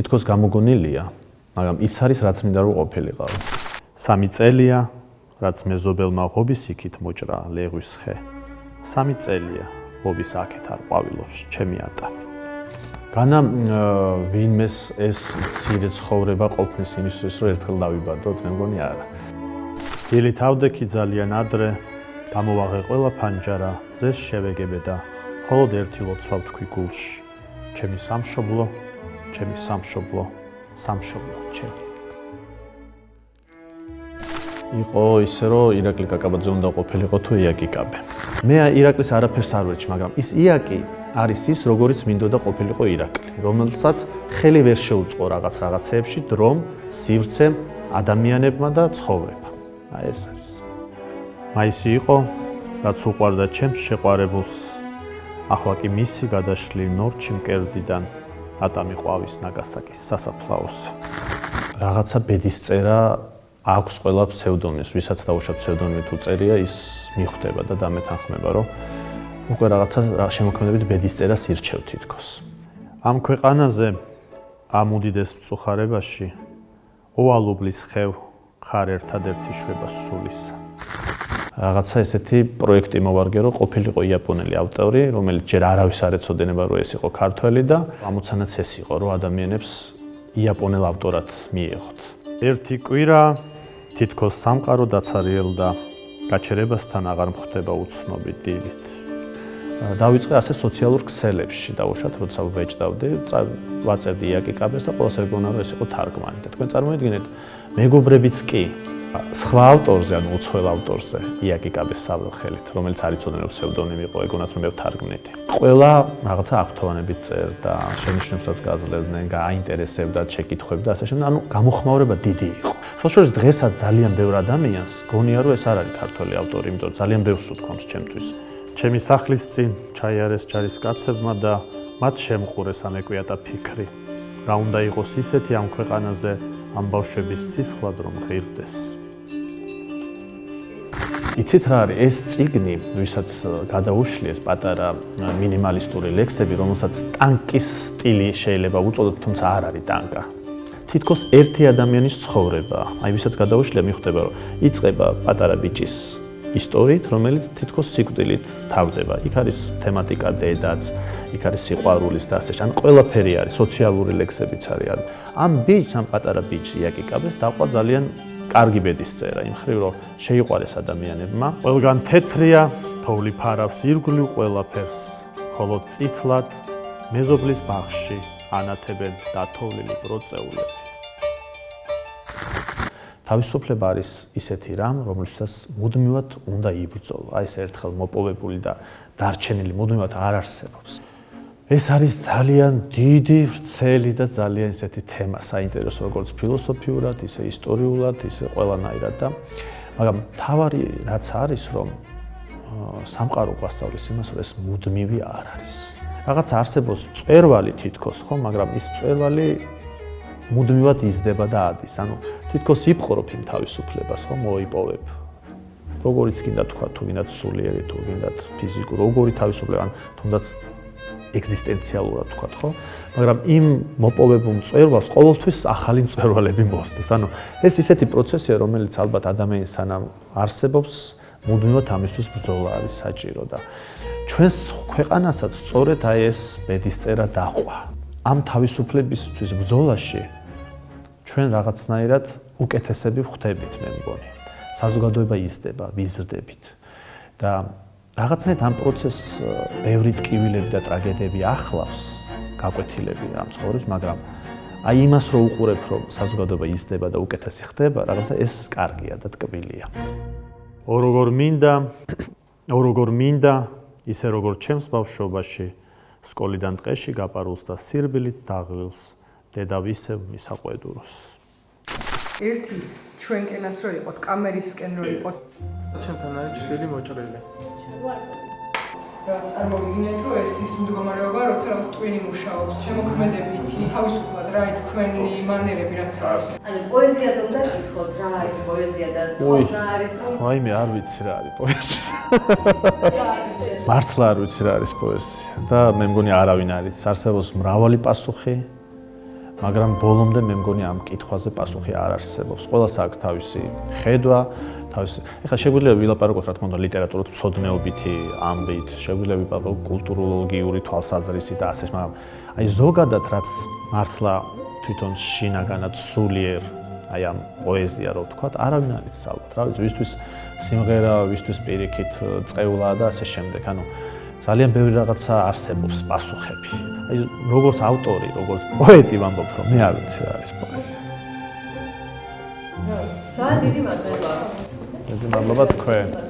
თითქოს გამოგონილია, მაგრამ ის არის რაც მინდა რომ ყოფილიყავ. 3 წელია, რაც მეზობელმა ღობის იქით მოჭრა ლეღვის ხე. 3 წელია, ღობის აქეთ არ ყვავილობს ჩემი ატა. განა ვინმეს ეს მცირე ცხოვრება ყოფნის იმისთვის რომ ერთხელ დავიბადოთ, მე მგონი არა. დილითავდექი ძალიან ადრე გამოვაღე ყველა ფანჯარა, ძეს შევეგებე და მხოლოდ ერთი ლოცვა ვთქვი გულში. ჩემი სამშობლო, ჩემი სამშობლო, სამშობლო ჩემი. იყო ისე რომ ირაკლი კაკაბაძე უნდა ყოფილიყო თუ იაკი კაბე. მე ირაკლის არაფერს არ ვერჩი, მაგრამ ის იაკი არის ის, როგორიც მინდოდა ყოფილიყო ირაკლი, რომელსაც ხელი ვერ შეუწყო რაღაცეებში, დრომ, სივრცემ, ადამიანებმა და ცხოვრება. აი ეს არის. მაისი იყო, რაც უყვარდა ჩემს შეყვარებულს. ახლა კი მისი გადაშლი ნორჩი მკერდიდან ატა მიყვავის ნაგასაკის სასაფლაოს. რაღაცა ბედისწერა აქვს ყველა ფსევდონიმს, ვისაც დაუშვათ ფსევდონიმით უწერია, ის მიხვდება და დამეთანხმება, რომ უკვე რაღაცა შემოქმედებით ბედისწერას ირჩევ თითქოს. ამ ქვეყანაზე, ამ უდიდეს მწუხარებაში, ოვალუბლის ხევ ხარ ერთადერთი შვება სულისა. რაღაცა ესეთი პროექტი მოვარგე, რომ ყოფილიყო იაპონელი ავტორი, რომელიც ჯერ არავის არ ეცოდინება, რომ ეს იყო ქართველი და ამოცანაც ეს იყო, რომ ადამიანებს იაპონელ ავტორად მიიღოთ. ერთი კვირა თითქოს სამყარო დაცარიელდა, გაჩერებასთან აღარ მხვდება უცნობი დილით. დავიწყე ასე სოციალურ ქსელებში, დავუშვათ, როცა ვეჭდავდი, ვაწერდი იაკი კაბეს და ყველას ეგონა, რომ ეს იყო თარგმანი. და თქვენ წარმოიდგინეთ, მეგობრებიც კი სხვა ავტორზე, ანუ უცხოელ ავტორზე, იაკი კაბეს სახელით, რომელიც არ იცოდნენ, რომ ფსევდონიმი იყო, ეგონათ რომ მე ვთარგმნითი. ყველა რაღაცა აღთოვანებით წერდა, შენიშვნებსაც გაძლევდნენ, გააინტერესებდა, შეკითხვებდა, ასე შემდეგ, ანუ გამოხმაურება დიდი იყო. საშუალოდ დღესაც ძალიან ბევრ ადამიანს გონია, რომ ეს არ არის ქართველი ავტორი, იმიტომ რომ ძალიან ბევრს უთქვამს ჩემთვის. ჩემი სახლის წინ ჩაიარეს ჯარისკაცებმა და მათ შემყურეს ამ ეკვიატა ფიქრი. რა უნდა იყოს ისეთი ამ ქვეყანაზე ამ ბავშვების სისხლად რომ ღირდეს. იცით რა არის ეს წიგნი, ვისაც გადაუშლიეს პატარა მინიმალისტური ლექსები, რომელსაც ტანკის სტილი შეიძლება უწოდოთ, თუმცა არ არის ტანკა. თითქოს ერთი ადამიანის ცხოვრება, აი ვისაც გადაუშლია მიხვდება, რომ იწყება პატარა ბიჭის ისტორიით, რომელიც თითქოს სიკვდილით თავდება. იქ არის თემატიკა დედაც, იქ არის სიყვარულის და ასე. ან ყველაფერი არის, სოციალური ლექსებიც არის. ამ ბიჭს, ამ პატარა ბიჭს იაკი კაბეს დაყვა ძალიან კარგი ბედისწერა, იმ ხრივ რომ შეიყვარეს ადამიანებმა. ყველგან თეთრია, თოვლი ფარავს ირგვლივ ყველაფერს, ხოლო წითლად მეზობლის ბაღში ანათებენ დათოვლილი ბროწეულები. თავისუფლება არის ისეთი რამ, რომელსაც მუდმივად უნდა იბრძოლო. აი ეს ერთხელ მოპოვებული და დარჩენილი მუდმივად არ არსებობს. ეს არის ძალიან დიდი, ვრცელი და ძალიან ისეთი თემა, საინტერესო როგორც ფილოსოფიურად, ისე ისტორიულად, ისე ყველანაირად და მაგრამ თავარი რაც არის, რომ სამყარო გვასწავლის იმას, რომ ეს მუდმივი არ არის. რაღაც არსებობს მწვერვალი თითქოს, ხო, მაგრამ ის მწვერვალი მუდმივად იზრდება და ადის. ანუ თითქოს იპყრობ იმ თავისუფლებას, ხო, მოიპოვებ. როგორიც გინდა თქვა, თუ გინდათ სულიერი, თუ გინდათ ფიზიკური, როგორი თავისუფლება, ან თუნდაც ეგზისტენციალურად თქვა, ხო? მაგრამ იმ მოპოვებულ მწვერვალს ყოველთვის ახალი მწვერვალები მოსდეს. ანუ ეს ისეთი პროცესია, რომელიც ალბათ ადამიანის სანამ არსებობს, მუდმივად ამისთვის ბრძოლა არის საჭირო და ჩვენს ქვეყანასაც სწორედ აი ეს ბედისწერა დაყვა. ამ თავისუფლებისთვის ბრძოლაში ჩვენ რაღაცნაირად უკეთესები ვხდებით, მე მგონი. საზოგადოება იზრდება, ვიზრდებით და რაღაცნაირად ამ პროცესს ბევრი ტკივილები და ტრაგედიები ახლავს, გაკვეთილები ამ ცხოვრების, მაგრამ აი იმას რო უყურებ, რომ საზოგადოება იზრდება და უკეთესი ხდება, რაღაცა ეს კარგია და ტკბილია. ო როგორ მინდა, ისე როგორ ჩემს ბავშვობაში, სკოლიდან ტყეში გაპარულს და სირბილით დაღლილს, დედა ვისევ მისაყვედუროს. ერთი ჩვენკენაც რო იყოთ, კამერისკენ რო იყოთ. ჩემთან არის ჭრილი მოჭრილი. რა წარმოგიდგენთ, რომ ეს ის მდგომარეობა, როცა რაღაც ტვინი მუშაობს, შემოქმედებითი, თავისუფლად რა თქვენი მანერები რაც არის. ანუ პოეზიაზე უნდა გითხოთ, რა არის პოეზია და თქმა არის რომ ვაიმე, არ ვიცი რა არის პოეზია. მართლა არ ვიცი რა არის პოეზია და მე მგონი არავინ არ იცის. არსებობს მრავალი პასუხი, მაგრამ ბოლომდე მე მგონი ამ კითხვაზე პასუხი არ არსებობს. ყველას აქვს თავისი ხედვა, თავისი. ეხლა შეგვიძლია ვილაპარაკოთ რა თქმა უნდა ლიტერატურით, მცოდნეობითი ამბით, შეგვიძლია ვილაპარაკოთ კულტუროლოგიური თვალსაზრისით და ასე, მაგრამ აი ზოგადად რაც მართლა თვითონ შინაგანად სულიერ აი ამ პოეზია რო ვთქვათ, არავინ არ იცის ალბათ, რა ვიცი, ვისთვის სიმღერა, ვისთვის პირიქით წევლაა და ასე შემდეგ. ანუ ძალიან ბევრი რაღაცა არსებობს პასუხები. აი როგორც ავტორი, როგორც პოეტი ვამბობ, რომ მე არ ვიცი რა არის პოეზია. ძალიან დიდი მადლობა. დიდი მადლობა თქვენ.